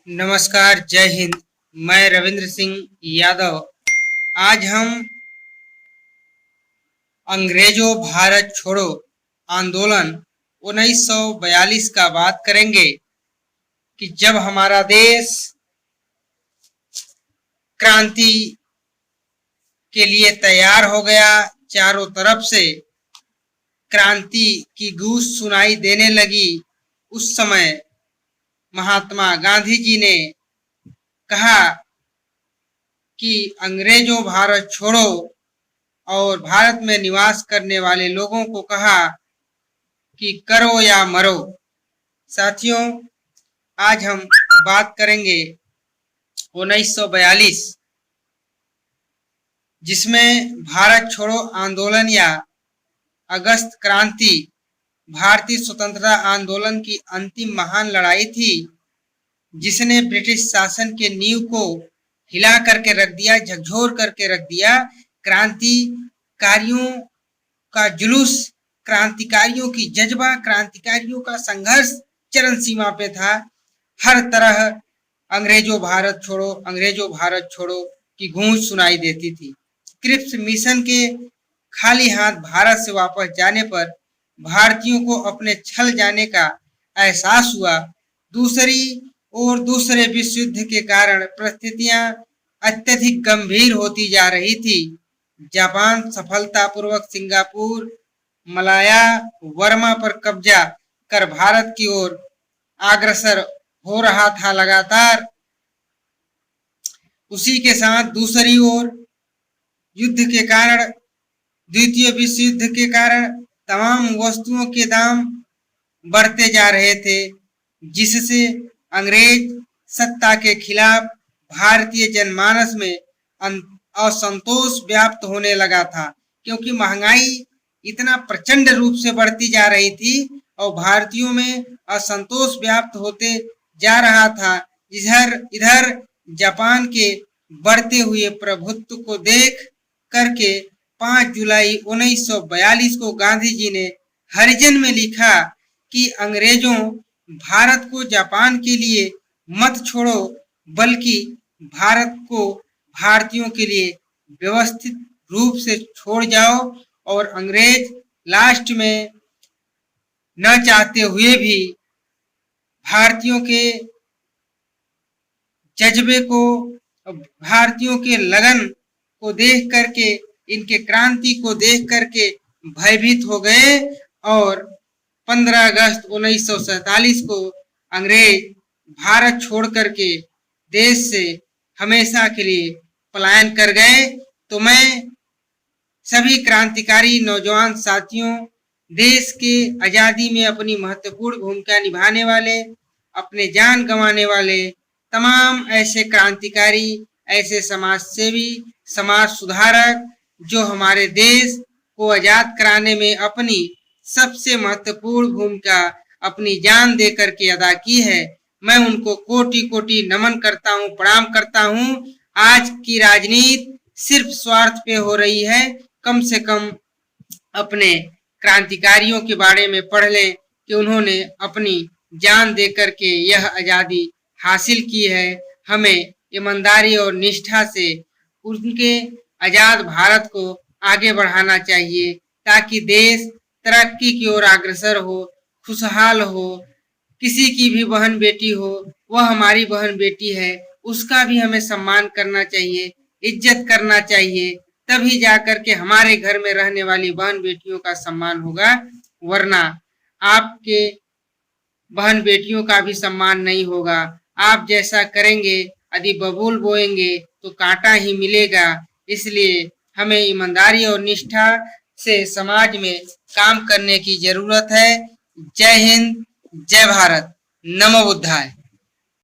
नमस्कार, जय हिंद। मैं रविंद्र सिंह यादव। आज हम अंग्रेजों भारत छोड़ो आंदोलन 1942 का बात करेंगे कि जब हमारा देश क्रांति के लिए तैयार हो गया, चारों तरफ से क्रांति की गूंज सुनाई देने लगी। उस समय महात्मा गांधी जी ने कहा कि अंग्रेजों भारत छोड़ो और भारत में निवास करने वाले लोगों को कहा कि करो या मरो। साथियों, आज हम बात करेंगे 1942, जिसमें भारत छोड़ो आंदोलन या अगस्त क्रांति भारतीय स्वतंत्रता आंदोलन की अंतिम महान लड़ाई थी, जिसने ब्रिटिश शासन के नींव को हिला करके रख दिया, झकझोर करके रख दिया। क्रांतिकारियों का जुलूस, क्रांतिकारियों की जज्बा, क्रांतिकारियों का संघर्ष चरम सीमा पे था। हर तरह अंग्रेजों भारत छोड़ो, अंग्रेजों भारत छोड़ो की गूंज सुनाई देती थी। क्रिप्स मिशन के खाली हाथ भारत से वापस जाने पर भारतीयों को अपने छल जाने का एहसास हुआ। दूसरी ओर दूसरे विश्व युद्ध के कारण परिस्थितियां अत्यधिक गंभीर होती जा रही थी। जापान सफलतापूर्वक सिंगापुर, मलाया, वर्मा पर कब्जा कर भारत की ओर अग्रसर हो रहा था लगातार। उसी के साथ दूसरी ओर युद्ध के कारण, द्वितीय विश्व युद्ध के कारण तमाम वस्तुओं के दाम बढ़ते जा रहे थे, जिससे अंग्रेज सत्ता के खिलाफ भारतीय जनमानस में असंतोष व्याप्त होने लगा था, क्योंकि महंगाई इतना प्रचंड रूप से बढ़ती जा रही थी और भारतीयों में असंतोष व्याप्त होते जा रहा था। इधर जापान के बढ़ते हुए प्रभुत्व को देख करके 5 जुलाई 1942 को गांधी जी ने हरिजन में लिखा कि अंग्रेजों भारत को जापान के लिए मत छोड़ो, बल्कि भारत को भारतीयों के लिए व्यवस्थित रूप से छोड़ जाओ। और अंग्रेज लास्ट में न चाहते हुए भी भारतीयों के जज्बे को, भारतीयों के लगन को देख करके, इनके क्रांति को देख करके भयभीत हो गए और 15 अगस्त 1947 को अंग्रेज भारत छोड़ करके देश से हमेशा के लिए पलायन कर गए। तो मैं सभी क्रांतिकारी नौजवान साथियों, देश के आजादी में अपनी महत्वपूर्ण भूमिका निभाने वाले, अपने जान गंवाने वाले तमाम ऐसे क्रांतिकारी, ऐसे समाज सेवी, समाज सुधारक जो हमारे देश को आजाद कराने में अपनी सबसे महत्वपूर्ण भूमिका अपनी जान दे करके अदा की है, मैं उनको कोटि कोटि नमन करता हूँ, प्रणाम करता हूँ। आज की राजनीति सिर्फ स्वार्थ पे हो रही है। कम से कम अपने क्रांतिकारियों के बारे में पढ़ लें कि उन्होंने अपनी जान दे करके यह आजादी हासिल की है। हमें ईमानदारी और निष्ठा से उनके आजाद भारत को आगे बढ़ाना चाहिए, ताकि देश तरक्की की ओर अग्रसर हो, खुशहाल हो। किसी की भी बहन बेटी हो, वह हमारी बहन बेटी है, उसका भी हमें सम्मान करना चाहिए, इज्जत करना चाहिए। तभी जाकर के हमारे घर में रहने वाली बहन बेटियों का सम्मान होगा, वरना आपके बहन बेटियों का भी सम्मान नहीं होगा। आप जैसा करेंगे, यदि बबूल बोएंगे तो कांटा ही मिलेगा। इसलिए हमें ईमानदारी और निष्ठा से समाज में काम करने की जरूरत है। जय हिंद, जय भारत, नमो बुद्धाय।